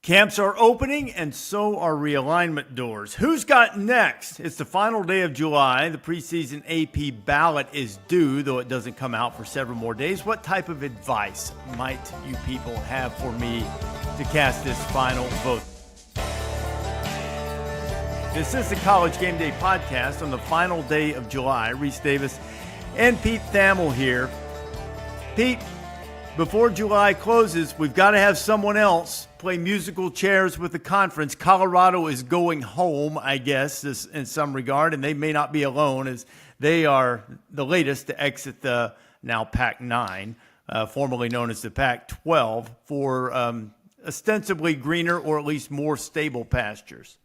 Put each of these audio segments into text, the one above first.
Camps are opening, and so are realignment doors. Who's got next? It's the final day of July. The preseason AP ballot is due, though it doesn't come out for several more days. What type of advice might you people have for me to cast this final vote? This is the College Game Day Podcast on the final day of July. Rece Davis and Pete Thamel here. Pete, before July closes, we've got to have someone else play musical chairs with the conference. Colorado is going home, I guess, in some regard, and they may not be alone, as they are the latest to exit the now Pac-9, formerly known as the Pac-12, for ostensibly greener or at least more stable pastures.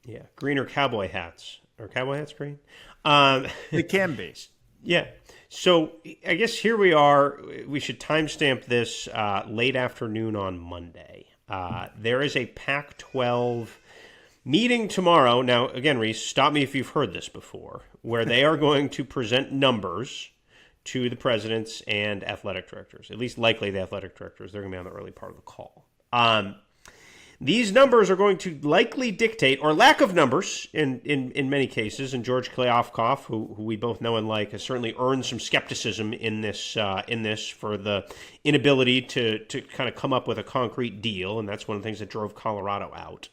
Yeah, greener cowboy hats. Are cowboy hats green? They can be. Yeah. So I guess here we are. We should timestamp this late afternoon on Monday. There is a Pac-12 meeting tomorrow. Now, again, Rece, stop me if you've heard this before, where they are going to present numbers to the presidents and athletic directors, at least likely the athletic directors. They're going to be on the early part of the call. These numbers are going to likely dictate, or lack of numbers in many cases, and George Kliavkoff, who we both know and like, has certainly earned some skepticism in this for the inability to kind of come up with a concrete deal, and that's one of the things that drove Colorado out.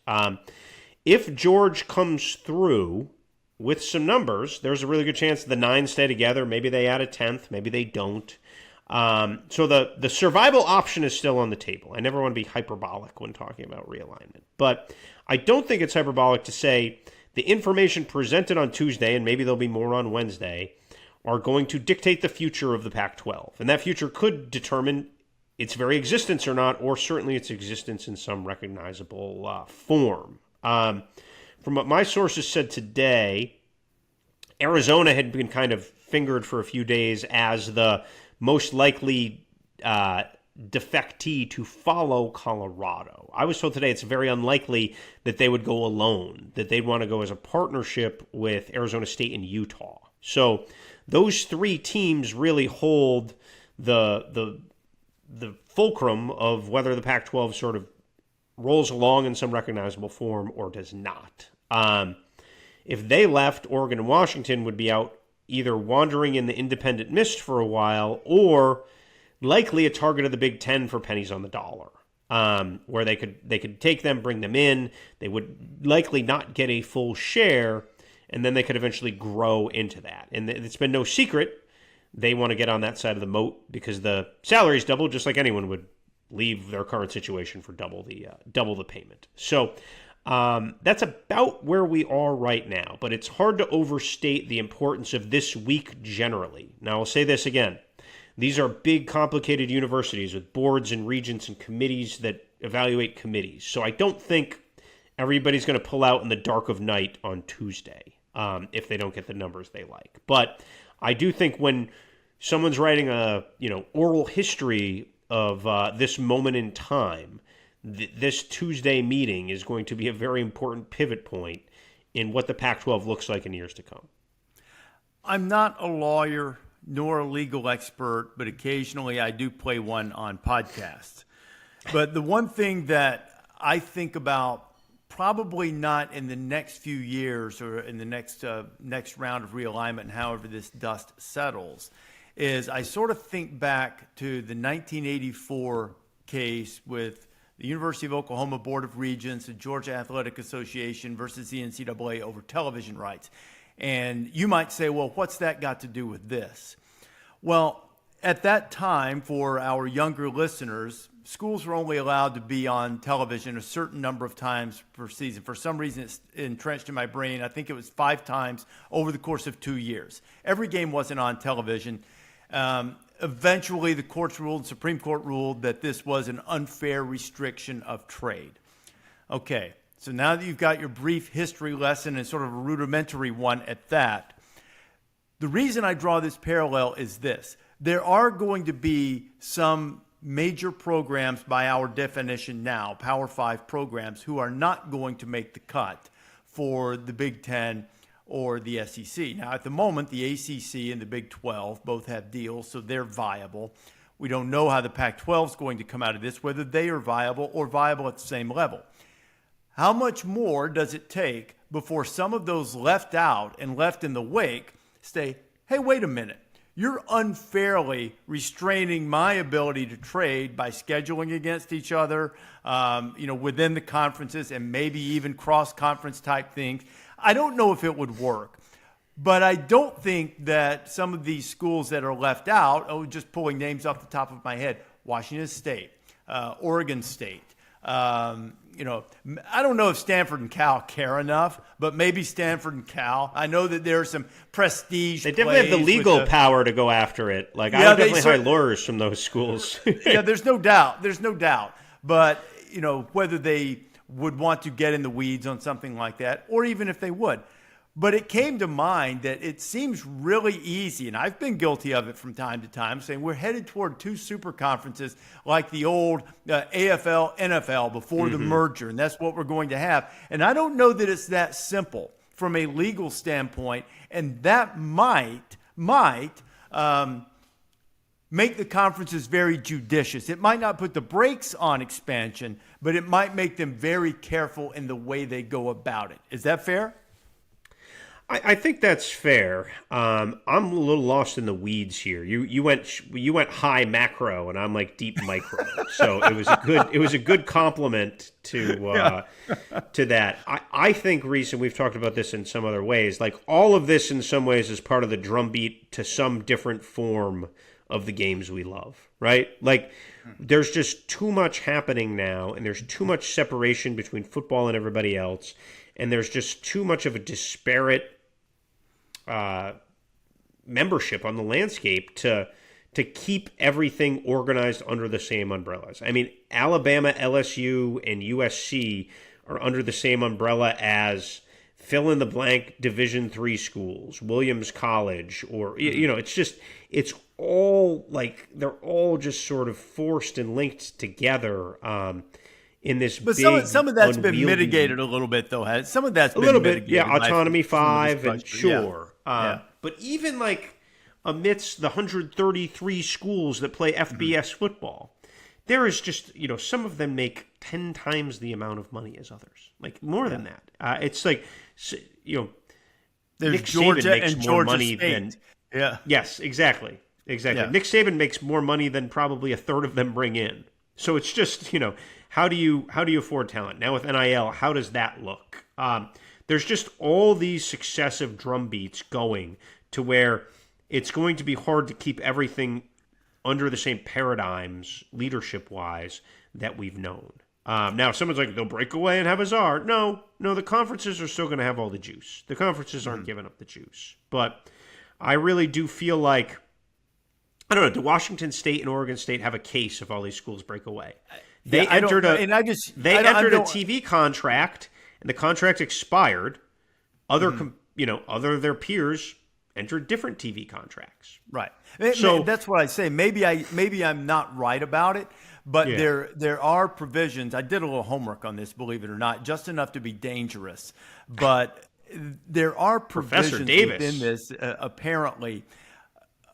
If George comes through with some numbers, there's a really good chance the 9 stay together. Maybe they add a 10th, maybe they don't. So the survival option is still on the table. I never want to be hyperbolic when talking about realignment, but I don't think it's hyperbolic to say the information presented on Tuesday, and maybe there'll be more on Wednesday, are going to dictate the future of the Pac-12. And that future could determine its very existence or not, or certainly its existence in some recognizable form. From what my sources said today, Arizona had been kind of fingered for a few days as the most likely defectee to follow Colorado. I was told today it's very unlikely that they would go alone, that they'd want to go as a partnership with Arizona State and Utah. So those 3 teams really hold the fulcrum of whether the Pac-12 sort of rolls along in some recognizable form or does not. If they left, Oregon and Washington would be out either wandering in the independent mist for a while or likely a target of the Big Ten for pennies on the dollar, where they could take them, bring them in. They would likely not get a full share, and then they could eventually grow into that. And it's been no secret they want to get on that side of the moat because the salaries double, just like anyone would leave their current situation for double the payment. So that's about where we are right now, but it's hard to overstate the importance of this week generally. Now, I'll say this again. These are big, complicated universities with boards and regents and committees that evaluate committees. So I don't think everybody's going to pull out in the dark of night on Tuesday if they don't get the numbers they like. But I do think when someone's writing a oral history of this moment in time, this Tuesday meeting is going to be a very important pivot point in what the Pac-12 looks like in years to come. I'm not a lawyer nor a legal expert, but occasionally I do play one on podcasts. But the one thing that I think about, probably not in the next few years or in the next round of realignment, however this dust settles, is I sort of think back to the 1984 case with the University of Oklahoma Board of Regents, the Georgia Athletic Association versus the NCAA over television rights. And you might say, well, what's that got to do with this? Well, at that time, for our younger listeners, schools were only allowed to be on television a certain number of times per season. For some reason, it's entrenched in my brain. I think it was 5 times over the course of 2 years. Every game wasn't on television. Eventually, the courts ruled, the Supreme Court ruled that this was an unfair restriction of trade. Okay, so now that you've got your brief history lesson and sort of a rudimentary one at that, the reason I draw this parallel is this. There are going to be some major programs by our definition now, Power 5 programs, who are not going to make the cut for the Big Ten or the SEC. Now, at the moment, the ACC and the Big 12 both have deals, so they're viable. We don't know how the Pac-12 is going to come out of this, whether they are viable or viable at the same level. How much more does it take before some of those left out and left in the wake say, hey, wait a minute, you're unfairly restraining my ability to trade by scheduling against each other, within the conferences and maybe even cross-conference type things. I don't know if it would work, but I don't think that some of these schools that are left out, just pulling names off the top of my head, Washington State, Oregon State, I don't know if Stanford and Cal care enough, but maybe Stanford and Cal. I know that there's some prestige. They definitely have the legal power to go after it. I would definitely hire lawyers from those schools. Yeah, there's no doubt. But, whether they would want to get in the weeds on something like that, or even if they would. But it came to mind that it seems really easy, and I've been guilty of it from time to time, saying we're headed toward two super conferences like the old AFL, NFL before the merger, and that's what we're going to have. And I don't know that it's that simple from a legal standpoint, and that might make the conferences very judicious. It might not put the brakes on expansion, but it might make them very careful in the way they go about it. Is that fair? I think that's fair. I'm a little lost in the weeds here. You went high macro, and I'm like deep micro. So it was a good compliment to that. I think, Rece, and we've talked about this in some other ways. Like all of this, in some ways, is part of the drumbeat to some different form of the games we love. Right? Like there's just too much happening now, and there's too much separation between football and everybody else. And there's just too much of a disparate membership on the landscape to keep everything organized under the same umbrellas. I mean, Alabama, LSU, and USC are under the same umbrella as fill-in-the-blank Division III schools, Williams College, or, it's all like they're all just sort of forced and linked together in this but big, some of that's unwieldy, been mitigated a little bit, though. Some of that's a been little mitigated. bit, yeah. Autonomy 5, and sure. But even like amidst the 133 schools that play FBS football, there is just some of them make 10 times the amount of money as others, like more than that. It's like there's Nick Georgia Saban makes and more Georgia money State. than yes, exactly. Yeah. Nick Saban makes more money than probably a third of them bring in. So it's just how do you afford talent now with NIL? How does that look? There's just all these successive drum beats going to where it's going to be hard to keep everything under the same paradigms, leadership-wise, that we've known. Now, someone's like, they'll break away and have a czar. No, the conferences are still going to have all the juice. The conferences aren't giving up the juice. But I really do feel like, I don't know, do Washington State and Oregon State have a case if all these schools break away? They entered a TV contract, and the contract expired. Other their peers entered different TV contracts. Right. So that's what I say. Maybe I'm not right about it, but there are provisions. I did a little homework on this, believe it or not, just enough to be dangerous. But there are provisions within this, apparently,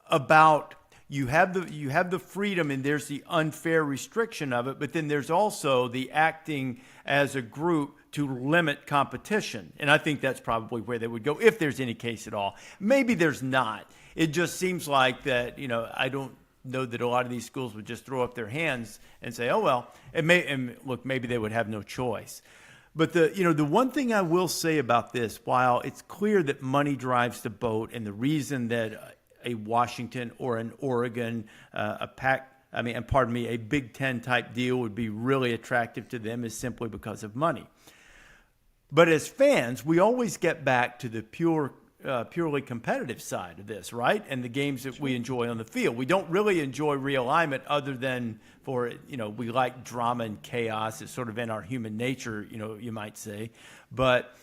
about you have the freedom and there's the unfair restriction of it, but then there's also the acting as a group to limit competition. And I think that's probably where they would go if there's any case at all. Maybe there's not. It just seems like that, I don't know that a lot of these schools would just throw up their hands and say, oh, well, and look, maybe they would have no choice. But the one thing I will say about this, while it's clear that money drives the boat and the reason that a Washington or an Oregon, a Big Ten type deal would be really attractive to them is simply because of money. But as fans, we always get back to the purely competitive side of this, right? And the games that we enjoy on the field. We don't really enjoy realignment other than for, we like drama and chaos. It's sort of in our human nature, you might say. But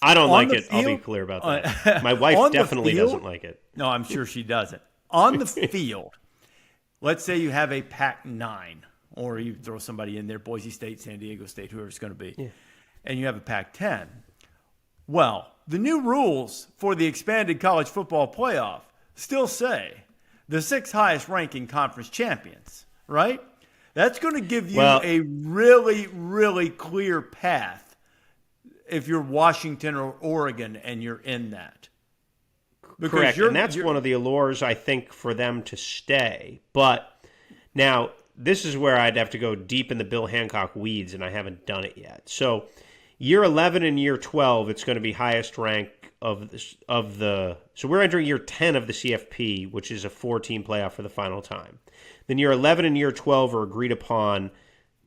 I don't like it. I'll be clear about that. My wife definitely doesn't like it. No, I'm sure she doesn't. On the field, let's say you have a Pac-9, or you throw somebody in there, Boise State, San Diego State, whoever it's going to be, and you have a Pac-10. Well, the new rules for the expanded college football playoff still say the 6 highest ranking conference champions, right? That's going to give you a really, really clear path if you're Washington or Oregon and you're in that. Because correct, and that's one of the allures, I think, for them to stay. But now, this is where I'd have to go deep in the Bill Hancock weeds, and I haven't done it yet. So year 11 and year 12, it's going to be highest rank of the. So we're entering year 10 of the CFP, which is a 4-team playoff for the final time. Then year 11 and year 12 are agreed upon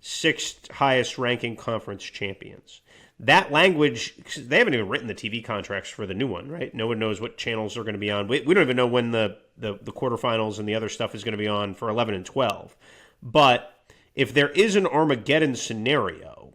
6th highest ranking conference champions. That language, they haven't even written the TV contracts for the new one, right? No one knows what channels they're going to be on. We don't even know when the quarterfinals and the other stuff is going to be on for 11 and 12. But if there is an Armageddon scenario,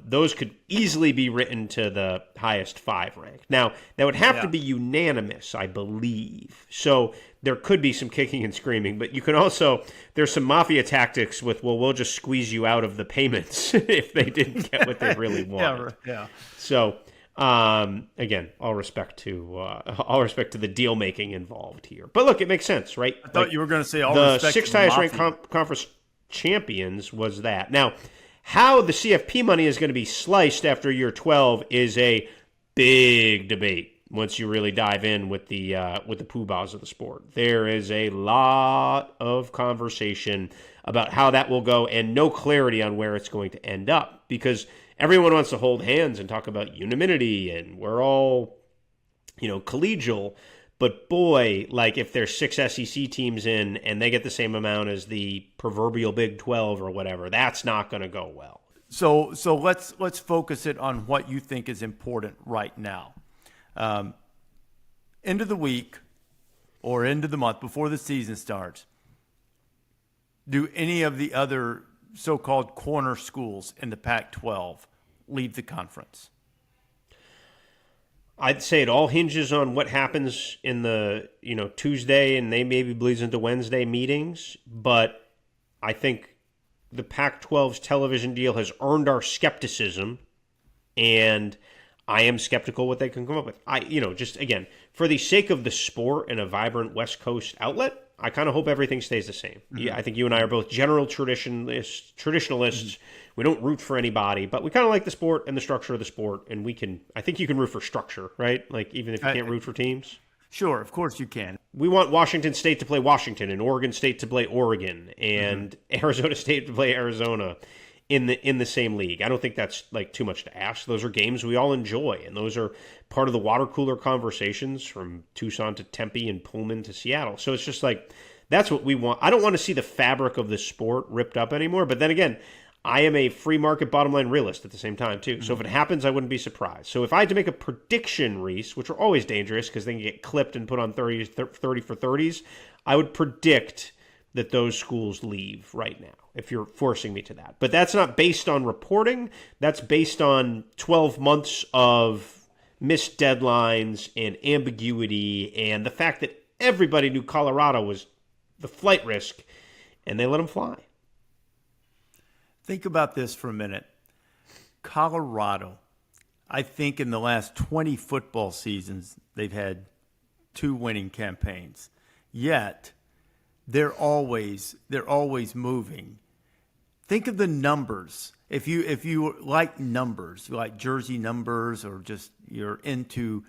those could easily be written to the highest 5 rank. Now, that would have to be unanimous, I believe. So there could be some kicking and screaming, but you can also, there's some mafia tactics with, well, we'll just squeeze you out of the payments if they didn't get what they really wanted. Yeah. So, again, all respect to the deal making involved here. But look, it makes sense, right? I thought you were going to say all the respect 6th to the highest mafia. ranked conference champions was that. Now, how the CFP money is going to be sliced after year 12 is a big debate once you really dive in with the poobahs of the sport. There is a lot of conversation about how that will go and no clarity on where it's going to end up because everyone wants to hold hands and talk about unanimity and we're all, collegial. But boy, like if there's 6 SEC teams in and they get the same amount as the proverbial Big 12 or whatever, that's not going to go well. So let's focus it on what you think is important right now. End of the week or end of the month before the season starts, do any of the other so-called corner schools in the Pac-12 leave the conference? I'd say it all hinges on what happens in the, Tuesday and they maybe bleeds into Wednesday meetings. But I think the Pac-12's television deal has earned our skepticism, and I am skeptical what they can come up with. Just again, for the sake of the sport and a vibrant West Coast outlet, I kind of hope everything stays the same. Mm-hmm. I think you and I are both general traditionalists. Mm-hmm. We don't root for anybody, but we kind of like the sport and the structure of the sport, and I think you can root for structure, right? Like even if you can't root for teams. Sure, of course you can. We want Washington State to play Washington and Oregon State to play Oregon and Arizona State to play Arizona in the same league. I don't think that's like too much to ask. Those are games we all enjoy, and those are part of the water cooler conversations from Tucson to Tempe and Pullman to Seattle. So it's just like that's what we want. I don't want to see the fabric of the sport ripped up anymore, but then again, I am a free market bottom line realist at the same time too. So if it happens, I wouldn't be surprised. So if I had to make a prediction, Rece, which are always dangerous because they can get clipped and put on 30 for 30s, I would predict that those schools leave right now, if you're forcing me to that. But that's not based on reporting. That's based on 12 months of missed deadlines and ambiguity and the fact that everybody knew Colorado was the flight risk, and they let them fly. Think about this for a minute. Colorado, I think in the last 20 football seasons, they've had 2 winning campaigns. Yet, they're always moving. Think of the numbers. If you like numbers, you like jersey numbers, or just you're into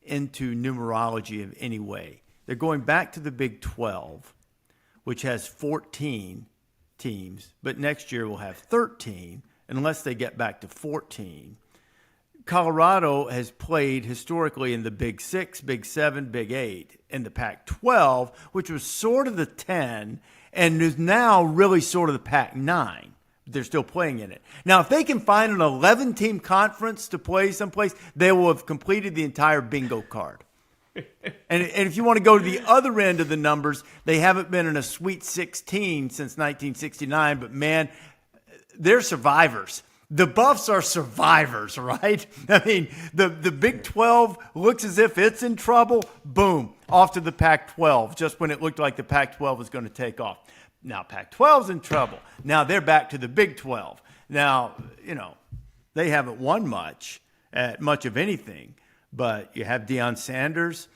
numerology in any way, they're going back to the Big 12, which has 14 teams, but next year we'll have 13 unless they get back to 14. Colorado has played historically in the Big 6, Big 7, Big 8, in the Pac-12, which was sort of the 10, and is now really sort of the Pac-9. They're still playing in it. Now, if they can find an 11-team conference to play someplace, they will have completed the entire bingo card. And if you want to go to the other end of the numbers, they haven't been in a Sweet 16 since 1969, but man, they're survivors. The Buffs are survivors, right? I mean, the Big 12 looks as if it's in trouble. Boom, off to the Pac-12, just when it looked like the Pac-12 was going to take off. Now Pac-12's in trouble. Now they're back to the Big 12. Now, they haven't won much at much of anything. But you have Deion Sanders.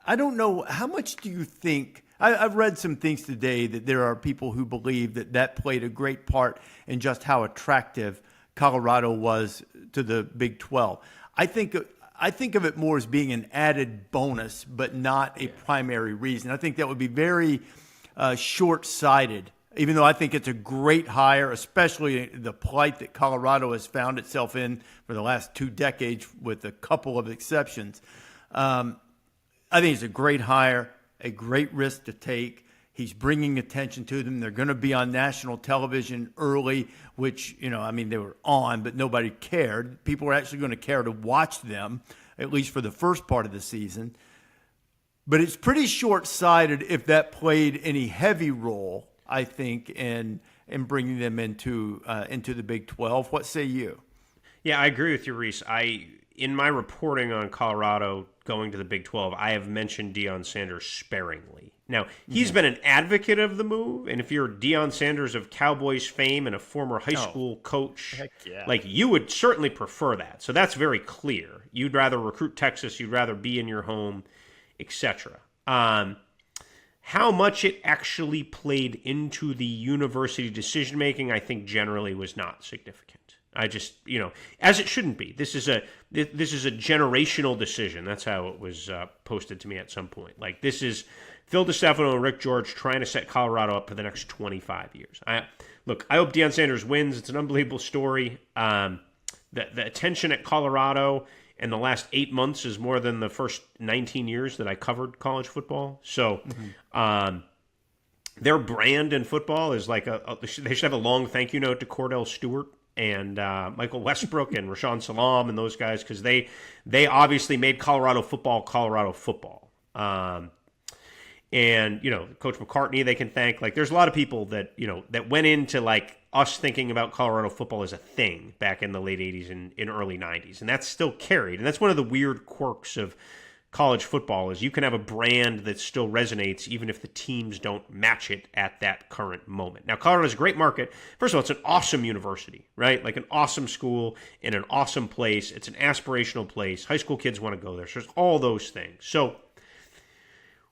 I don't know, how much do you think, I've read some things today that there are people who believe that played a great part in just how attractive Colorado was to the Big 12. I think of it more as being an added bonus, but not a primary reason. I think that would be very short-sighted, even though I think it's a great hire, especially the plight that Colorado has found itself in for the last 2 decades with a couple of exceptions. I think it's a great hire, a great risk to take. He's bringing attention to them. They're going to be on national television early, which, they were on, but nobody cared. People are actually going to care to watch them, at least for the first part of the season. But it's pretty short-sighted if that played any heavy role, I think, in bringing them into the Big 12. What say you? Yeah, I agree with you, Rece. In my reporting on Colorado going to the Big 12, I have mentioned Deion Sanders sparingly. Now, he's been an advocate of the move, and if you're Deion Sanders of Cowboys fame and a former high school coach, you would certainly prefer that. So that's very clear. You'd rather recruit Texas, you'd rather be in your home, etc. How much it actually played into the university decision-making, I think generally was not significant. I just, as it shouldn't be. This is a generational decision. That's how it was posted to me at some point. This is Phil DeStefano and Rick George trying to set Colorado up for the next 25 years. I hope Deion Sanders wins. It's an unbelievable story. The attention at Colorado in the last 8 months is more than the first 19 years that I covered college football. So, their brand in football is they should have a long thank you note to Cordell Stewart and Michael Westbrook and Rashawn Salam and those guys, because they obviously made Colorado football. And, Coach McCartney they can thank. There's a lot of people that, that went into, us thinking about Colorado football as a thing back in the late 80s and in early 90s. And that's still carried. And that's one of the weird quirks of college football is you can have a brand that still resonates even if the teams don't match it at that current moment. Now, Colorado's a great market. First of all, it's an awesome university, right? An awesome school in an awesome place. It's an aspirational place. High school kids want to go there. So there's all those things. So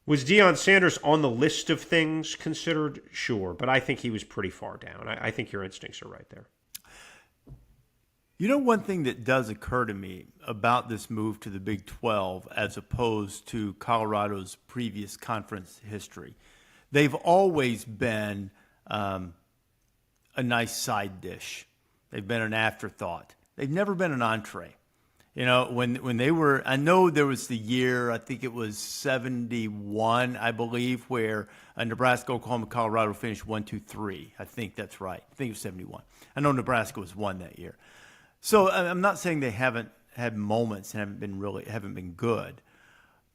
was Deion Sanders on the list of things considered? Sure, but I think he was pretty far down. I think your instincts are right there. One thing that does occur to me about this move to the Big 12 as opposed to Colorado's previous conference history, they've always been a nice side dish. They've been an afterthought. They've never been an entree. When they were, I know there was the year, I think it was 71, I believe, where Nebraska, Oklahoma, Colorado finished 1, 2, 3. I think that's right. I think it was 71. I know Nebraska was 1 that year. So I'm not saying they haven't had moments and haven't been good,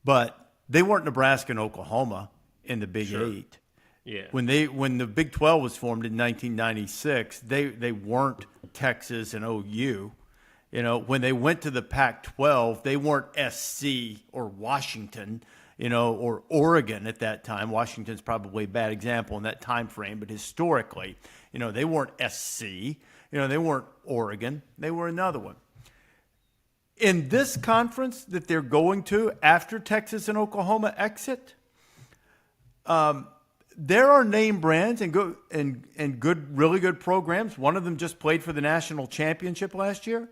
but they weren't Nebraska and Oklahoma in the Big 8. Yeah. When the Big 12 was formed in 1996, they weren't Texas and OU. When they went to the Pac-12, they weren't SC or Washington, or Oregon at that time. Washington's probably a bad example in that time frame, but historically, they weren't SC. They weren't Oregon. They were another one. In this conference that they're going to after Texas and Oklahoma exit, there are name brands and good, really good programs. One of them just played for the national championship last year.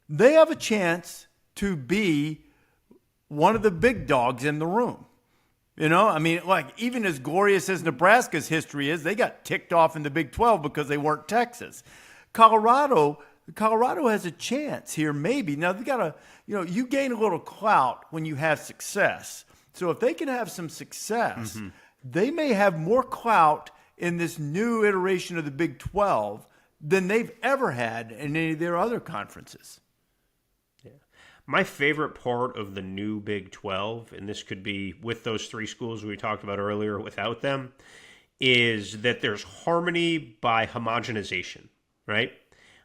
They have a chance to be one of the big dogs in the room. Even as glorious as Nebraska's history is, they got ticked off in the Big 12 because they weren't Texas. Colorado has a chance here, maybe. Now, they got you gain a little clout when you have success. So if they can have some success, they may have more clout in this new iteration of the Big 12 than they've ever had in any of their other conferences. My favorite part of the new Big 12, and this could be with those 3 schools we talked about earlier, without them, is that there's harmony by homogenization, right?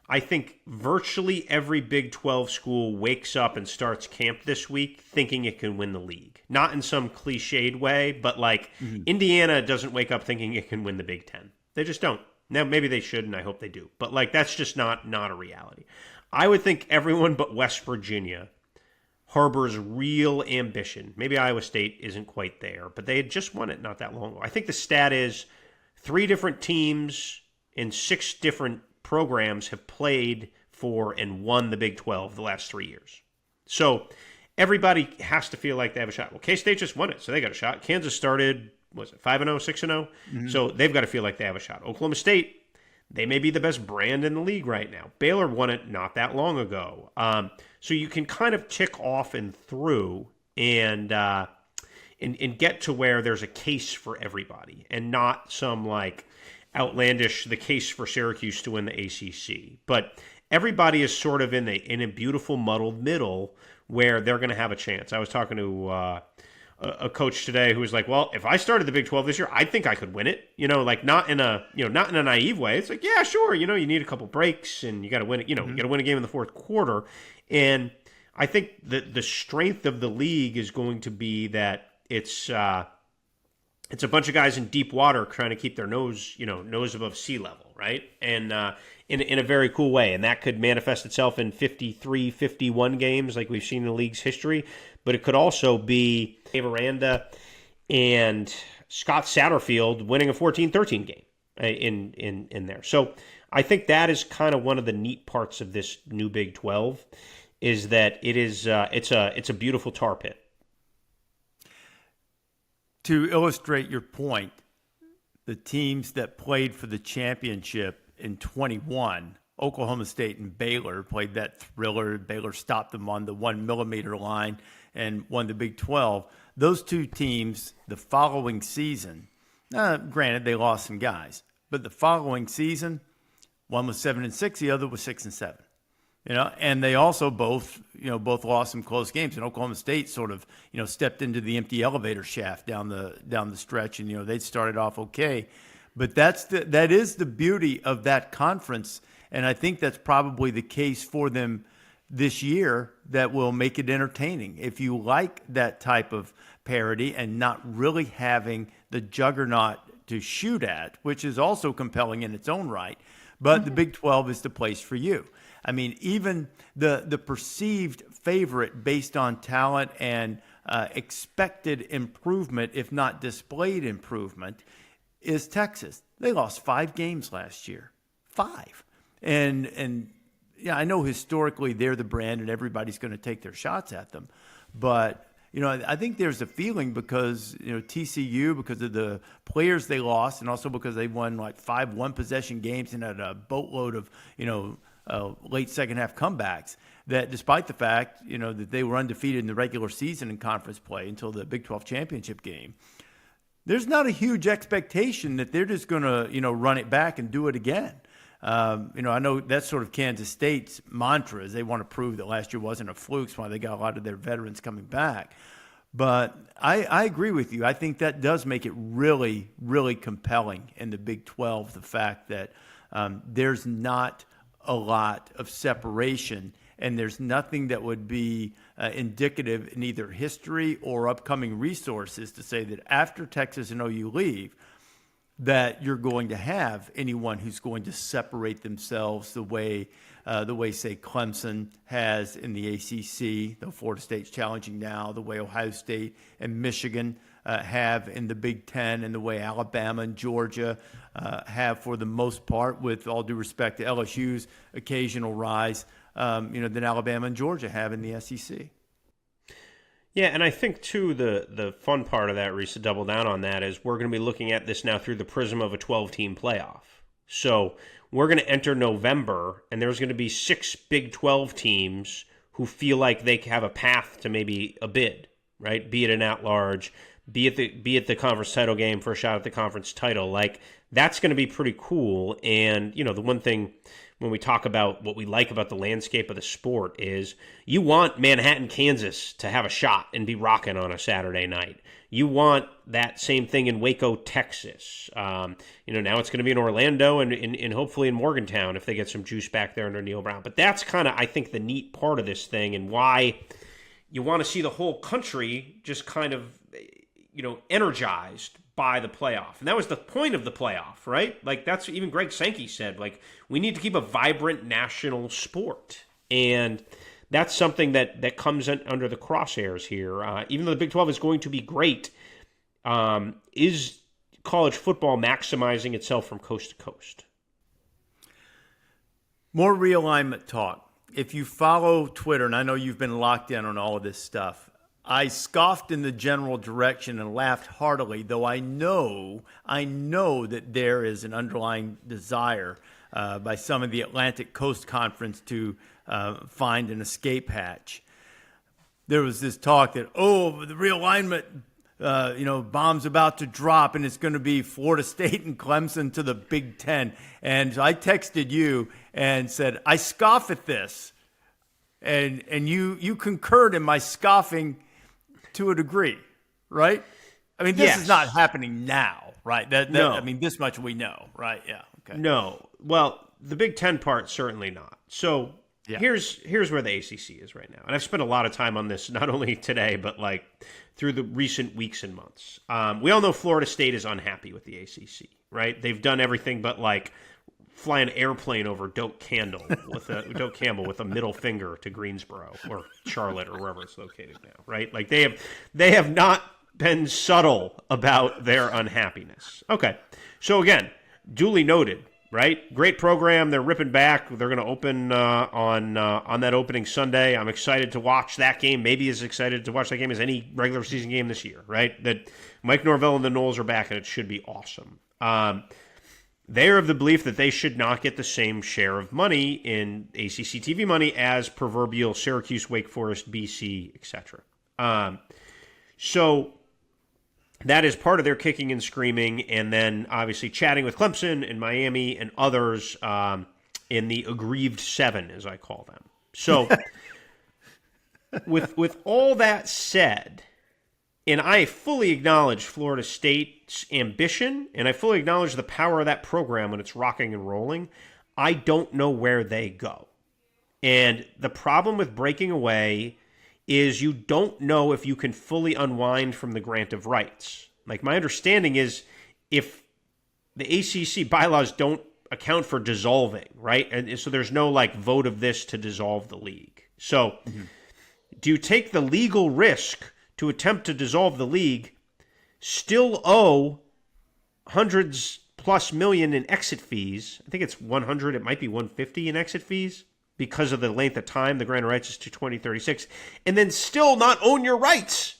I think virtually every Big 12 school wakes up and starts camp this week thinking it can win the league. Not in some cliched way, but Indiana doesn't wake up thinking it can win the Big 10. They just don't. Now, maybe they should, and I hope they do. But that's just not a reality. I would think everyone but West Virginia harbors real ambition. Maybe Iowa State isn't quite there, but they had just won it not that long ago. I think the stat is 3 different teams in 6 different programs have played for and won the Big 12 the last 3 years. So everybody has to feel like they have a shot. Well, K-State just won it, so they got a shot. Kansas started, 5-0, 6-0? Mm-hmm. So they've got to feel like they have a shot. Oklahoma State, they may be the best brand in the league right now. Baylor won it not that long ago. So you can kind of tick off and through and get to where there's a case for everybody and not some like outlandish, the case for Syracuse to win the ACC. But everybody is sort of in a beautiful muddled middle where they're going to have a chance. I was talking to a coach today who was like, "Well, if I started the Big 12 this year, I think I could win it." Like not in a naive way. It's like, yeah, sure. You need a couple breaks and you got to win it. You got to win a game in the fourth quarter. And I think the strength of the league is going to be that it's a bunch of guys in deep water trying to keep their nose above sea level, right? And in a very cool way. And that could manifest itself in 53, 51 games like we've seen in the league's history. But it could also be Dave Aranda and Scott Satterfield winning a 14-13 game in there. So I think that is kind of one of the neat parts of this new Big 12 is that it's a beautiful tar pit. To illustrate your point, the teams that played for the championship in 21, Oklahoma State and Baylor, played that thriller. Baylor stopped them on the 1 millimeter line and won the Big 12. Those 2 teams, the following season, granted they lost some guys, but the following season, one was 7-6, the other was 6-7. And they also both lost some close games. And Oklahoma State sort of, stepped into the empty elevator shaft down the stretch, and they started off okay. But that is the beauty of that conference, and I think that's probably the case for them this year that will make it entertaining. If you like that type of parity and not really having the juggernaut to shoot at, which is also compelling in its own right, but the Big 12 is the place for you. I mean, even the perceived favorite based on talent and expected improvement, if not displayed improvement, is Texas. They lost 5 games last year. 5. And yeah, I know historically they're the brand and everybody's going to take their shots at them. But, I think there's a feeling because, TCU, because of the players they lost and also because they won like 5 one-possession games and had a boatload of, late second half comebacks, that despite the fact, that they were undefeated in the regular season in conference play until the Big 12 championship game, there's not a huge expectation that they're just going to, run it back and do it again. I know that's sort of Kansas State's mantra is they want to prove that last year wasn't a fluke, why they got a lot of their veterans coming back. But I agree with you. I think that does make it really, really compelling in the Big 12, the fact that there's not a lot of separation, and there's nothing that would be indicative in either history or upcoming resources to say that after Texas and OU leave, that you're going to have anyone who's going to separate themselves the way, say, Clemson has in the ACC, though Florida State's challenging now, the way Ohio State and Michigan have in the Big Ten, and the way Alabama and Georgia have for the most part, with all due respect to LSU's occasional rise, than Alabama and Georgia have in the SEC. Yeah, and I think, too, the fun part of that, Rece, to double down on that, is we're going to be looking at this now through the prism of a 12-team playoff. So we're going to enter November, and there's going to be 6 Big 12 teams who feel like they have a path to maybe a bid, right? Be it an at-large, be it the conference title game for a shot at the conference title. Like, that's going to be pretty cool. And, the one thing when we talk about what we like about the landscape of the sport is you want Manhattan, Kansas to have a shot and be rocking on a Saturday night. You want that same thing in Waco, Texas. Now it's going to be in Orlando and hopefully in Morgantown if they get some juice back there under Neil Brown. But that's kind of, I think, the neat part of this thing and why you want to see the whole country just kind of, energized by the playoff. And that was the point of the playoff, right? Like, that's even Greg Sankey said, like, we need to keep a vibrant national sport. And that's something that comes under the crosshairs here. Even though the Big 12 is going to be great, is college football maximizing itself from coast to coast? More realignment talk. If you follow Twitter, and I know you've been locked in on all of this stuff, I scoffed in the general direction and laughed heartily, though I know that there is an underlying desire by some of the Atlantic Coast Conference to find an escape hatch. There was this talk that, the realignment, bomb's about to drop, and it's going to be Florida State and Clemson to the Big Ten. And I texted you and said, I scoff at this. And you concurred in my scoffing to a degree, right? I mean, this is not happening now, right? No. I mean, this much we know, right? Yeah. Okay. No. Well, the Big Ten part, certainly not. So here's where the ACC is right now. And I've spent a lot of time on this, not only today, but like through the recent weeks and months. We all know Florida State is unhappy with the ACC, right? They've done everything but like fly an airplane over Doak Campbell with a middle finger to Greensboro or Charlotte or wherever it's located now, right? Like they have not been subtle about their unhappiness. Okay, so again, duly noted, right? Great program. They're ripping back. They're going to open on that opening Sunday. I'm excited to watch that game. Maybe as excited to watch that game as any regular season game this year, right? That Mike Norvell and the Noles are back, and it should be awesome. They are of the belief that they should not get the same share of money in ACC TV money as proverbial Syracuse, Wake Forest, BC, etc. So that is part of their kicking and screaming, and then obviously chatting with Clemson and Miami and others in the aggrieved seven, as I call them. So with all that said, and I fully acknowledge Florida State's ambition, and I fully acknowledge the power of that program when it's rocking and rolling, I don't know where they go. And the problem with breaking away is you don't know if you can fully unwind from the grant of rights. Like, my understanding is if the ACC bylaws don't account for dissolving, right? And so there's no like vote of this to dissolve the league. So do you take the legal risk to attempt to dissolve the league, still owe hundreds plus million in exit fees? I think it's 100, it might be 150 in exit fees because of the length of time. The grant of rights is to 2036, and then still not own your rights.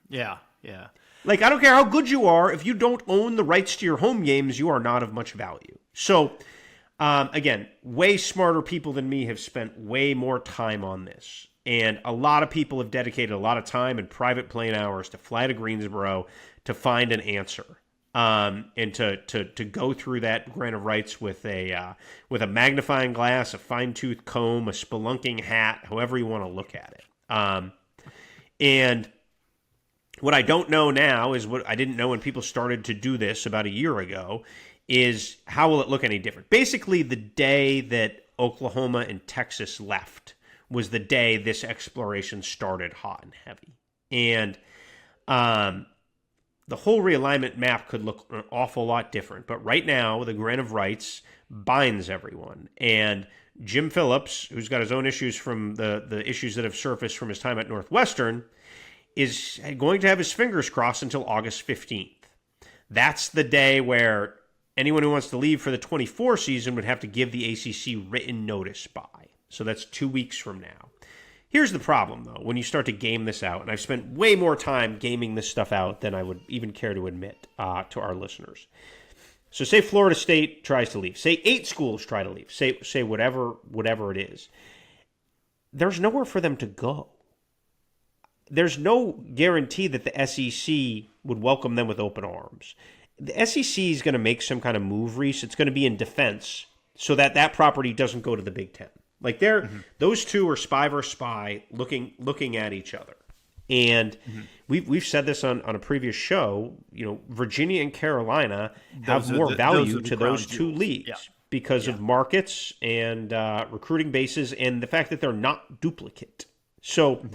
Yeah. Like, I don't care how good you are, if you don't own the rights to your home games, you are not of much value. So, again, way smarter people than me have spent way more time on this. And a lot of people have dedicated a lot of time and private plane hours to fly to Greensboro to find an answer, and to go through that grant of rights with a magnifying glass, a fine-tooth comb, a spelunking hat, however you want to look at it. And what I don't know now is what I didn't know when people started to do this about a year ago is how will it look any different? Basically, the day that Oklahoma and Texas left was the day this exploration started hot and heavy. And the whole realignment map could look an awful lot different. But right now, the grant of rights binds everyone. And Jim Phillips, who's got his own issues from the issues that have surfaced from his time at Northwestern, is going to have his fingers crossed until August 15th. That's the day where anyone who wants to leave for the 24 season would have to give the ACC written notice by. So that's 2 weeks from now. Here's the problem, though, when you start to game this out, and I've spent way more time gaming this stuff out than I would even care to admit to our listeners. So say Florida State tries to leave. Say 8 schools try to leave. Say whatever it is. There's nowhere for them to go. There's no guarantee that the SEC would welcome them with open arms. The SEC is going to make some kind of move, Rece. It's going to be in defense so that property doesn't go to the Big Ten. Like those two are spy versus spy looking at each other. And we've said this on a previous show, Virginia and Carolina have more value to those two leagues because of markets and recruiting bases and the fact that they're not duplicate. So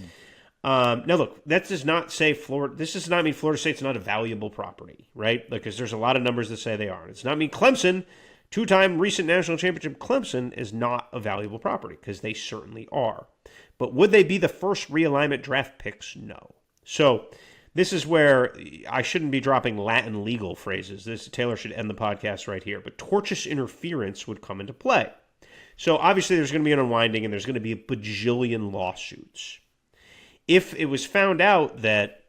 now look, that does not say this does not mean Florida State's not a valuable property, right? Because there's a lot of numbers that say they are. It does not mean Clemson Two-time recent national championship Clemson is not a valuable property, because they certainly are. But would they be the first realignment draft picks? No. So this is where I shouldn't be dropping Latin legal phrases. Taylor should end the podcast right here. But tortious interference would come into play. So obviously there's going to be an unwinding, and there's going to be a bajillion lawsuits. If it was found out that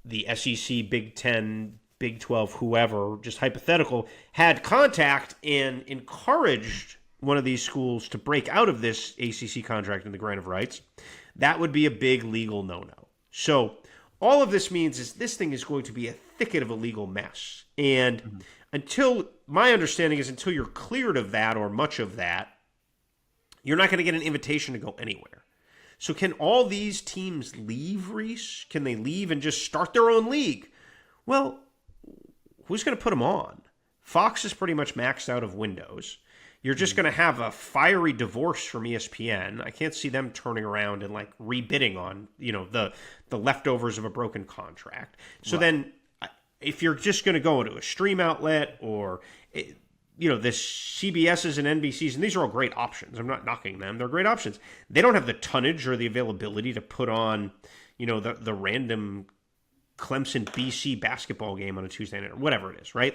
the SEC, Big Ten, Big 12, whoever, just hypothetical, had contact and encouraged one of these schools to break out of this ACC contract in the grant of rights, that would be a big legal no-no. So all of this means is this thing is going to be a thicket of a legal mess. And my understanding is until you're cleared of that or much of that, you're not going to get an invitation to go anywhere. So can all these teams leave, Rece? Can they leave and just start their own league? Well, who's going to put them on? Fox is pretty much maxed out of windows. You're just going to have a fiery divorce from ESPN. I can't see them turning around and like rebidding on, the leftovers of a broken contract. So then if you're just going to go into a stream outlet or the CBSs and NBCs, and these are all great options. I'm not knocking them. They're great options. They don't have the tonnage or the availability to put on, the random Clemson BC basketball game on a Tuesday night or whatever it is, right?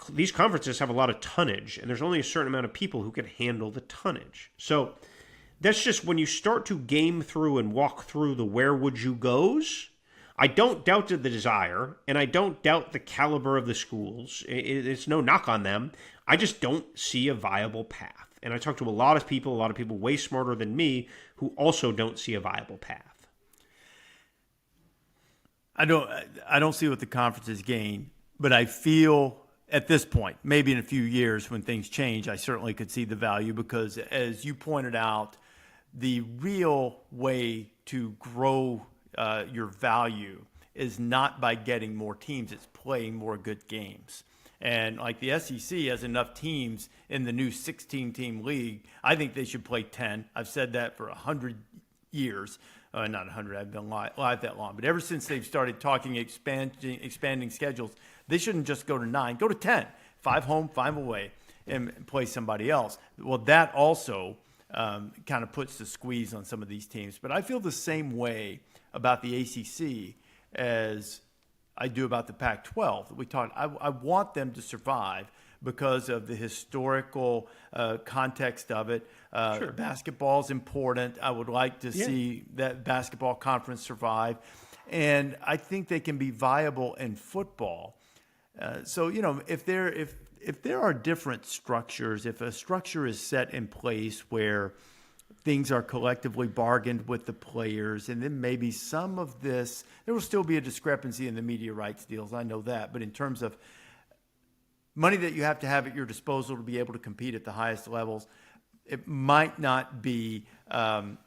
These conferences have a lot of tonnage, and there's only a certain amount of people who can handle the tonnage. So that's just when you start to game through and walk through the where would you goes. I don't doubt the desire, and I don't doubt the caliber of the schools. It's no knock on them. I just don't see a viable path. And I talk to a lot of people way smarter than me, who also don't see a viable path. I don't see what the conferences gain, but I feel at this point, maybe in a few years when things change, I certainly could see the value because, as you pointed out, the real way to grow your value is not by getting more teams, it's playing more good games. And like the SEC has enough teams in the new 16-team league, I think they should play 10. I've said that for 100 years. Not 100, I've been live that long. But ever since they've started talking expanding schedules, they shouldn't just go to 9, go to 10. 5 home, 5 away, and play somebody else. Well, that also kind of puts the squeeze on some of these teams. But I feel the same way about the ACC as I do about the Pac-12. I want them to survive because of the historical context of it. Sure. Basketball is important. I would like to see that basketball conference survive. And I think they can be viable in football. So, if there are different structures, if a structure is set in place where things are collectively bargained with the players, and then maybe some of this, there will still be a discrepancy in the media rights deals. I know that. But in terms of money that you have to have at your disposal to be able to compete at the highest levels, it might not be, an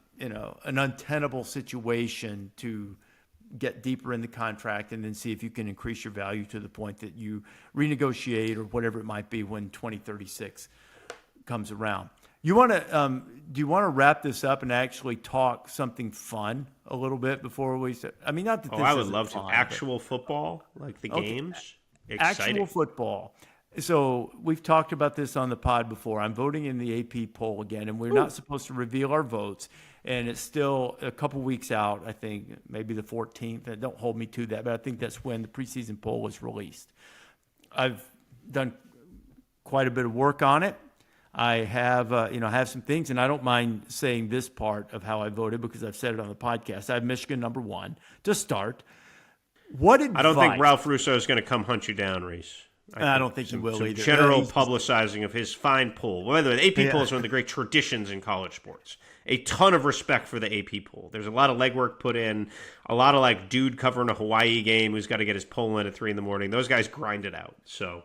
untenable situation to get deeper in the contract and then see if you can increase your value to the point that you renegotiate or whatever it might be when 2036 comes around. Do you want to wrap this up and actually talk something fun a little bit before we start? I mean, not that this I would isn't love fun, to. Actual football, like the games. Exciting. Actual football. So we've talked about this on the pod before. I'm voting in the AP poll again, and we're not supposed to reveal our votes. And it's still a couple weeks out, I think, maybe the 14th. Don't hold me to that, but I think that's when the preseason poll was released. I've done quite a bit of work on it. I have, have some things, and I don't mind saying this part of how I voted because I've said it on the podcast. I have Michigan number 1 to start. What advice? I don't think Ralph Russo is going to come hunt you down, Rece. I don't think he will either. General publicizing of his fine poll. Well, by the way, the AP poll is one of the great traditions in college sports. A ton of respect for the AP poll. There's a lot of legwork put in, a lot of dude covering a Hawaii game who's got to get his poll in at 3 a.m. Those guys grind it out. So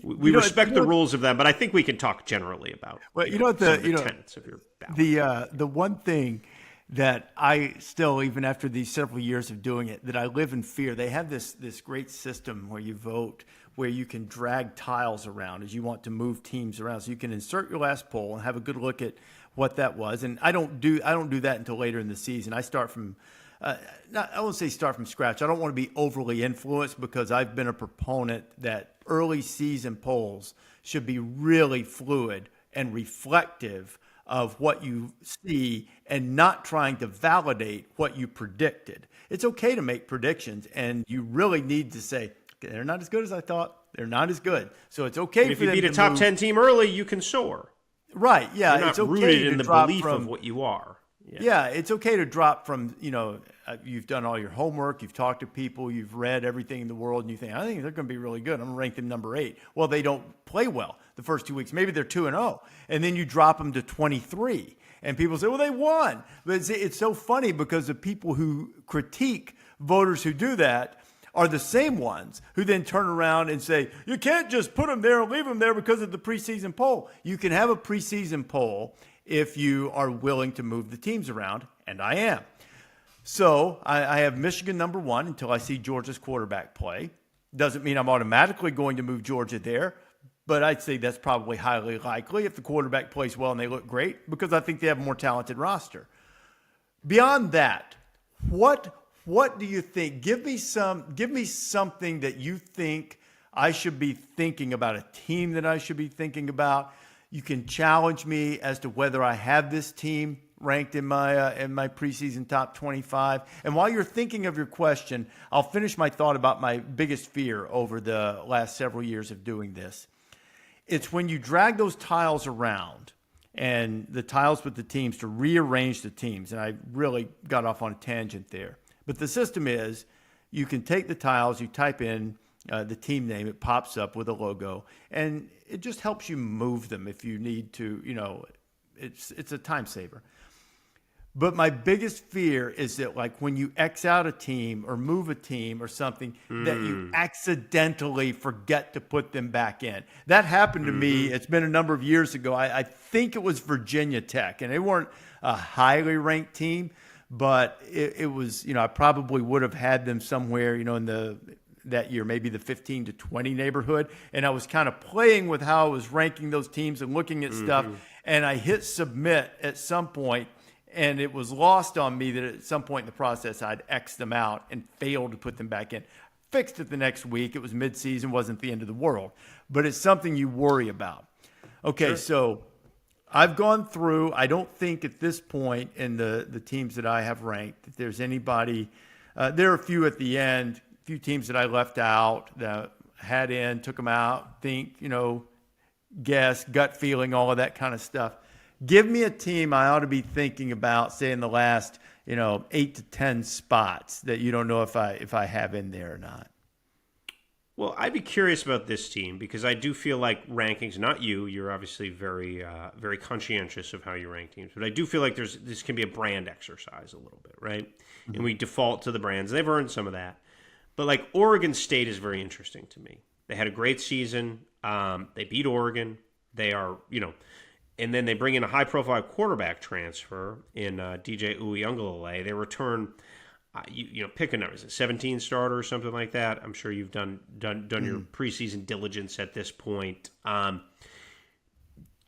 we respect the rules of them, but I think we can talk generally about the tenets of your ballot. The one thing that I still, even after these several years of doing it, that I live in fear. They have this great system where you vote, where you can drag tiles around as you want to move teams around. So you can insert your last poll and have a good look at what that was. And I don't do that until later in the season. I start from I won't say start from scratch. I don't want to be overly influenced because I've been a proponent that early season polls should be really fluid and reflective of what you see and not trying to validate what you predicted. It's okay to make predictions, and you really need to say, they're not as good as I thought. They're not as good. So it's okay and if for you them beat a to top move. 10 team early, you can soar. Right, yeah. You're not it's okay rooted to in the drop belief from, of what you are. Yeah, it's okay to drop from, you've done all your homework, you've talked to people, you've read everything in the world, and you think, I think they're going to be really good. I'm going to rank them number 8. Well, they don't play well the first 2 weeks. Maybe they're 2-0. And then you drop them to 23. And people say, well, they won. But it's so funny because the people who critique voters who do that are the same ones who then turn around and say, you can't just put them there and leave them there because of the preseason poll. You can have a preseason poll if you are willing to move the teams around, and I am. So I have Michigan number 1 until I see Georgia's quarterback play. Doesn't mean I'm automatically going to move Georgia there, but I'd say that's probably highly likely if the quarterback plays well and they look great because I think they have a more talented roster. Beyond that, what do you think? Give me something that you think I should be thinking about, a team that I should be thinking about. You can challenge me as to whether I have this team ranked in my preseason top 25. And while you're thinking of your question, I'll finish my thought about my biggest fear over the last several years of doing this. It's when you drag those tiles around and the tiles with the teams to rearrange the teams. And I really got off on a tangent there. But the system is you can take the tiles, you type in the team name, it pops up with a logo, and it just helps you move them if you need to. It's a time saver. But my biggest fear is that, like, when you X out a team or move a team or something, that you accidentally forget to put them back in. That happened to me. It's been a number of years ago. I think it was Virginia Tech, and they weren't a highly ranked team, but it was, I probably would have had them somewhere, in that year, maybe the 15 to 20 neighborhood. And I was kind of playing with how I was ranking those teams and looking at stuff. And I hit submit at some point, and it was lost on me that at some point in the process, I'd X them out and failed to put them back in. Fixed it the next week. It was midseason, wasn't the end of the world. But it's something you worry about. Okay, So I've gone through. I don't think at this point in the teams that I have ranked that there's anybody. There are a few at the end. Few teams that I left out, that had in, took them out, guess, gut feeling, all of that kind of stuff. Give me a team I ought to be thinking about, say, in the last, 8 to 10 spots that you don't know if I have in there or not. Well, I'd be curious about this team because I do feel like rankings, not you, you're obviously very, very conscientious of how you rank teams, but I do feel like this can be a brand exercise a little bit, right? Mm-hmm. And we default to the brands. They've earned some of that. But like Oregon State is very interesting to me. They had a great season. They beat Oregon. They are, and then they bring in a high-profile quarterback transfer in DJ Uiagalelei. They return, pick a number. Is it 17 starter or something like that? I'm sure you've done your preseason diligence at this point.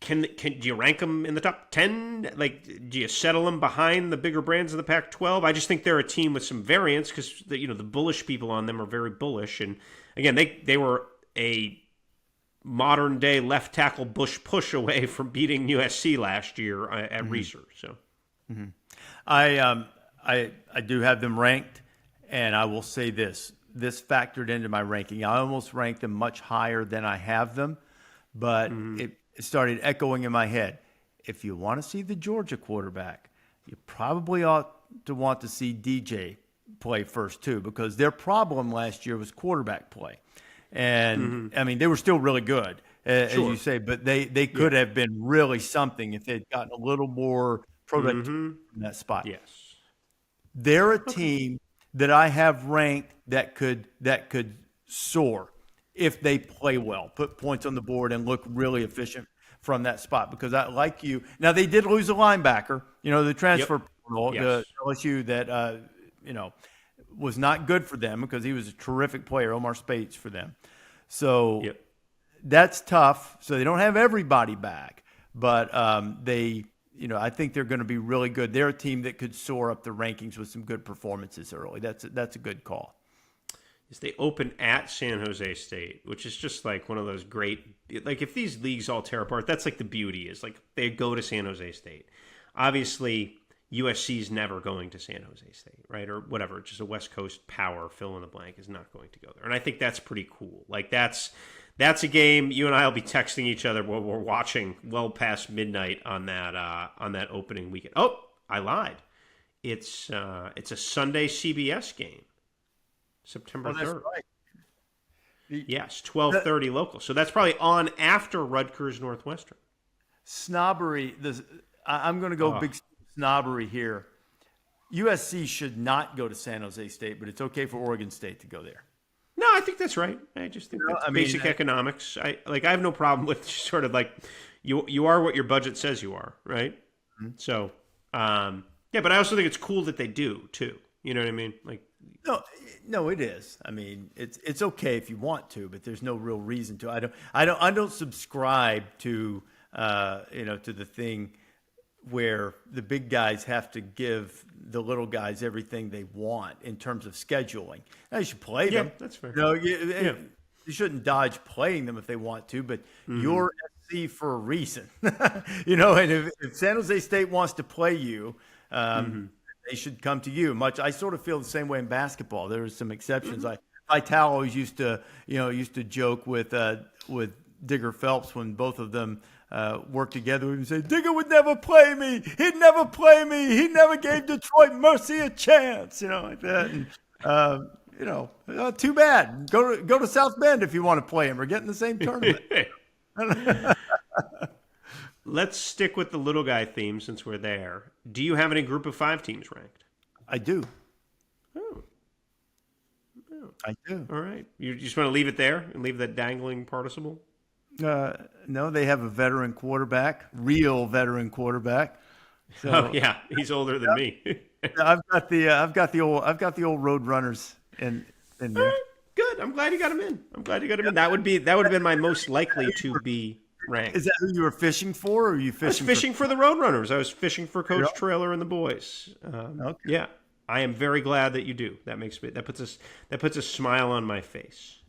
Can do you rank them in the top 10? Like, do you settle them behind the bigger brands of the Pac-12? I just think they're a team with some variance because the bullish people on them are very bullish. And again, they were a modern day left tackle push away from beating USC last year at Rece. So, I do have them ranked, and I will say this factored into my ranking. I almost ranked them much higher than I have them, but it started echoing in my head. If you want to see the Georgia quarterback, you probably ought to want to see DJ play first too, because their problem last year was quarterback play. And I mean, they were still really good, as you say, but they could have been really something if they'd gotten a little more productivity from that spot. Yes. They're a team that I have ranked that could soar if they play well, put points on the board, and look really efficient from that spot. Because I like you. Now, they did lose a linebacker, the transfer portal to LSU that, was not good for them because he was a terrific player, Omar Spates, for them. So that's tough. So they don't have everybody back. But they I think they're going to be really good. They're a team that could soar up the rankings with some good performances early. That's a good call. Is they open at San Jose State, which is just like one of those great, like if these leagues all tear apart, that's like the beauty is like they go to San Jose State. Obviously, USC's never going to San Jose State, right? Or whatever, just a West Coast power, fill in the blank, is not going to go there. And I think that's pretty cool. Like that's a game you and I will be texting each other while we're watching well past midnight on that opening weekend. Oh, I lied. It's a Sunday CBS game, September 3rd. Right. Yes, 12:30 local. So that's probably on after Rutgers Northwestern. Snobbery. I'm going to go big snobbery here. USC should not go to San Jose State, but it's okay for Oregon State to go there. No, I think that's right. I just think that's basic economics. I have no problem with sort of like you are what your budget says you are, right? Mm-hmm. So, yeah, but I also think it's cool that they do too. You know what I mean? Like, no, it is. I mean, it's okay if you want to, but there's no real reason to. I don't subscribe to to the thing where the big guys have to give the little guys everything they want in terms of scheduling. Now, you should play them. Yeah, that's fair. You shouldn't dodge playing them if they want to, but you're SC for a reason. And if San Jose State wants to play you, they should come to you. I sort of feel the same way in basketball. There are some exceptions. Vital always used to joke with Digger Phelps when both of them worked together and say, Digger would never play me. He'd never play me. He never gave Detroit Mercy a chance, like that. And, too bad. Go to South Bend if you want to play him or get in the same tournament. Let's stick with the little guy theme since we're there. Do you have any group of 5 teams ranked? I do. Oh. I do. All right. You just want to leave it there and leave that dangling participle? No, they have a veteran quarterback, real veteran quarterback. So, yeah, he's older than me. I've got the old road runners in there. Right, good. I'm glad you got him in. That would have been my most likely to be ranked. Is that who you were fishing for, or are you fishing? I was fishing for the road runners. I was fishing for Coach Trailer and the boys. Okay. Yeah, I am very glad that you do. That puts a smile on my face.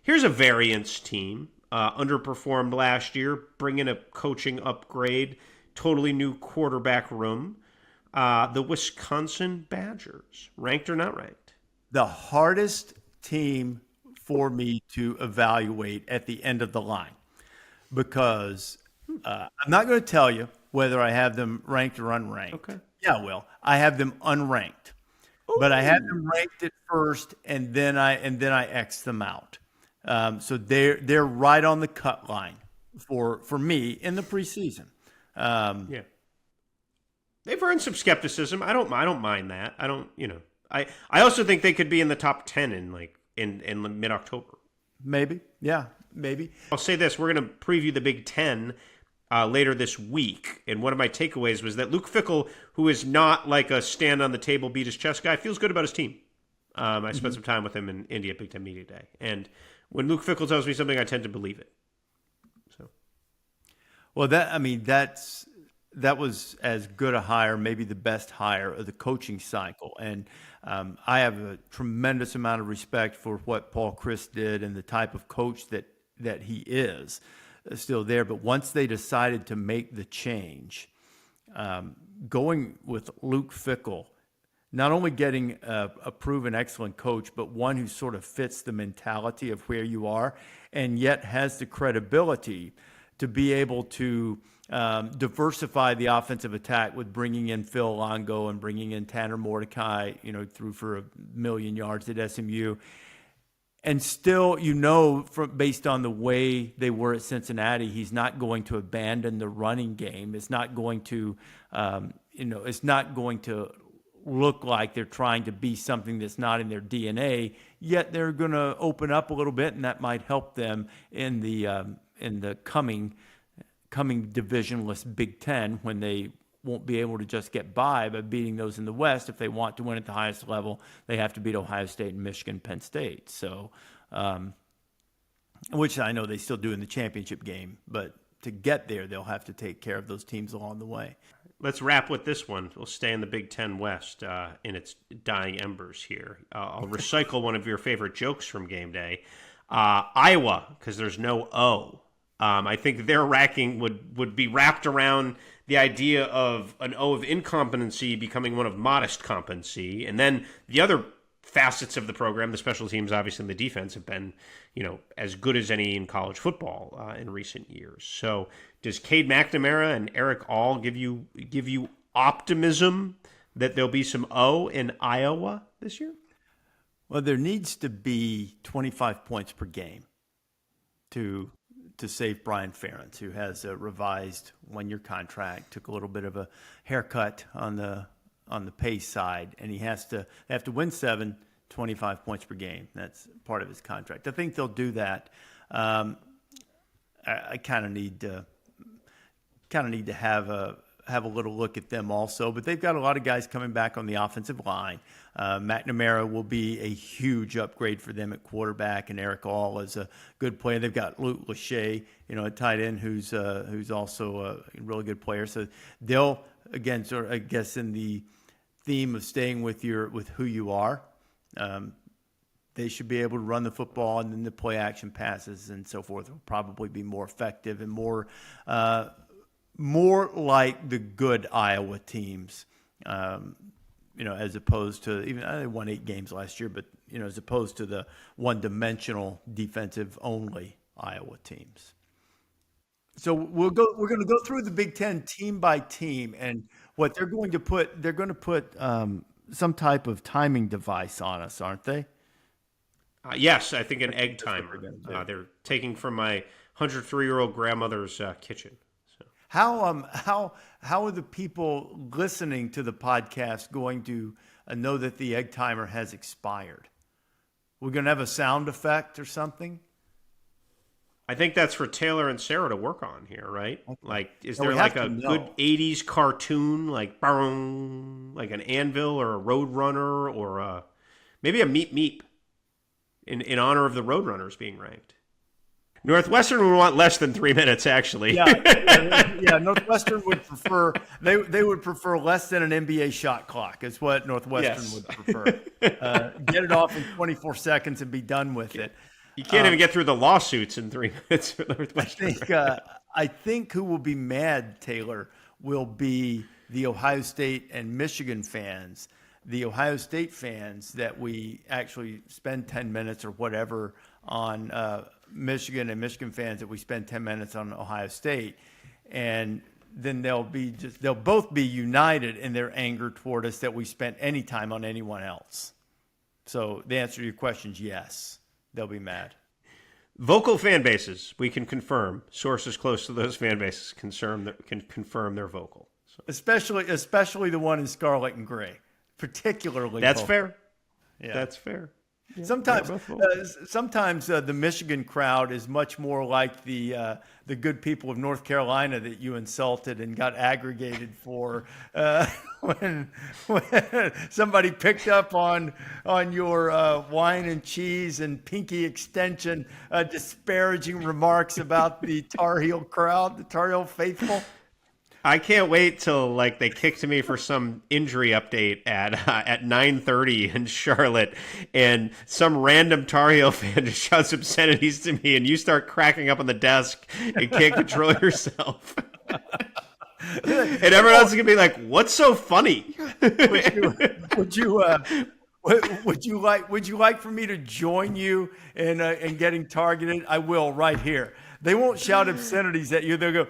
Here's a variance team. Underperformed last year, bring in a coaching upgrade, totally new quarterback room. The Wisconsin Badgers, ranked or not ranked? The hardest team for me to evaluate at the end of the line, because I'm not going to tell you whether I have them ranked or unranked. Okay. Yeah, I will. I have them unranked, but I have them ranked at first, and then I X them out. So they're right on the cut line for me in the preseason. Yeah, they've earned some skepticism. I don't mind that. I also think they could be in the top 10 in mid-October. Maybe, yeah, maybe. I'll say this: we're going to preview the Big Ten later this week, and one of my takeaways was that Luke Fickell, who is not like a stand on the table, beat his chest guy, feels good about his team. I spent some time with him in India at Big Ten Media Day, and when Luke Fickell tells me something, I tend to believe it. So, well, that was as good a hire, maybe the best hire of the coaching cycle, and I have a tremendous amount of respect for what Paul Chryst did and the type of coach that he is still there. But once they decided to make the change, going with Luke Fickell, not only getting a proven excellent coach, but one who sort of fits the mentality of where you are and yet has the credibility to be able to diversify the offensive attack with bringing in Phil Longo and bringing in Tanner Mordecai, threw for 1 million yards at SMU. And still, based on the way they were at Cincinnati, he's not going to abandon the running game. It's not going to, it's not going to look like they're trying to be something that's not in their DNA, yet they're going to open up a little bit, and that might help them in the coming divisionless Big Ten, when they won't be able to just get by beating those in the West. If they want to win at the highest level, they have to beat Ohio State and Michigan, Penn State. So, which I know they still do in the championship game, but to get there, they'll have to take care of those teams along the way. Let's wrap with this one. We'll stay in the Big Ten West in its dying embers here. I'll recycle one of your favorite jokes from Game Day. Iowa, because there's no O. I think their ranking would be wrapped around the idea of an O of incompetency becoming one of modest competency. And then the other facets of the program, the special teams, obviously, and the defense have been, as good as any in college football in recent years. So does Cade McNamara and Eric All give you optimism that there'll be some O in Iowa this year? Well, there needs to be 25 points per game to save Brian Ferentz, who has a revised one-year contract, took a little bit of a haircut on the pay side, and they have to win 25 points per game. That's part of his contract. I think they'll do that. I kind of need to have a little look at them also, but they've got a lot of guys coming back on the offensive line. McNamara will be a huge upgrade for them at quarterback, and Eric All is a good player. They've got Luke Lachey, a tight end who's also a really good player. So they'll, again, sort of, I guess, in the theme of staying with who you are, they should be able to run the football, and then the play action passes and so forth will probably be more effective and more like the good Iowa teams. As opposed to they won 8 games last year, but as opposed to the one-dimensional defensive only Iowa teams. So we're going to go through the Big Ten team by team, and what they're going to put some type of timing device on us, aren't they? Yes, I think an egg timer. They're taking from my 103-year-old grandmother's kitchen. How are the people listening to the podcast going to know that the egg timer has expired? We're going to have a sound effect or something? I think that's for Taylor and Sarah to work on here, right? Okay. Like, is there like a good 80s cartoon, like an anvil or a Roadrunner or maybe a Meep Meep in honor of the Roadrunners being ranked? Northwestern would want less than 3 minutes, actually. Yeah. Northwestern would prefer they would prefer less than an NBA shot clock. Is what Northwestern would prefer. Get it off in 24 seconds and be done with it. You can't even get through the lawsuits in 3 minutes for Northwestern. I think who will be mad, Taylor, will be the Ohio State and Michigan fans. The Ohio State fans that we actually spend 10 minutes or whatever on Michigan, and Michigan fans that we spend 10 minutes on Ohio State, and then they'll both be united in their anger toward us that we spent any time on anyone else. So the answer to your question is yes, they'll be mad. Vocal fan bases, we can confirm. Sources close to those fan bases can confirm they're vocal. So. Especially the one in scarlet and gray, particularly. That's vocal. fair. Yeah. That's fair. Yeah, Sometimes the Michigan crowd is much more like the good people of North Carolina that you insulted and got aggregated for when somebody picked up on your wine and cheese and pinky extension disparaging remarks about the Tar Heel crowd, the Tar Heel faithful. I can't wait till they kicked me for some injury update at 9:30 in Charlotte, and some random Tar Heel fan just shouts obscenities to me, and you start cracking up on the desk and can't control yourself. And everyone else is gonna be like, "What's so funny?" Would you like for me to join you in getting targeted? I will right here. They won't shout obscenities at you. They'll go,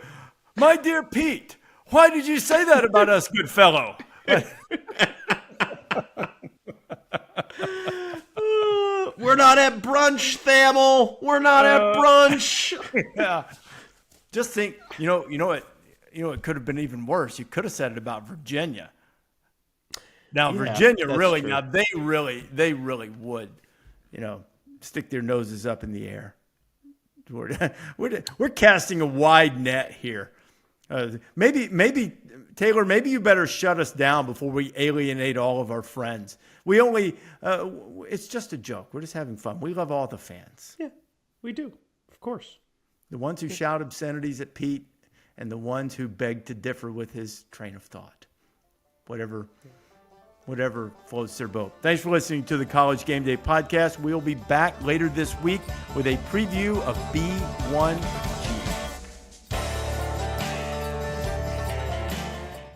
"My dear Pete, why did you say that about us, good fellow?" We're not at brunch, Thamel. We're not at brunch. Yeah. Just think, it could have been even worse. You could have said it about Virginia. Now, Virginia really, true. Now they really would, stick their noses up in the air. We're casting a wide net here. Maybe Taylor, maybe you better shut us down before we alienate all of our friends. We only, it's just a joke. We're just having fun. We love all the fans. Yeah, we do. Of course. The ones who shout obscenities at Pete and the ones who beg to differ with his train of thought. Whatever floats their boat. Thanks for listening to the College Game Day Podcast. We'll be back later this week with a preview of B1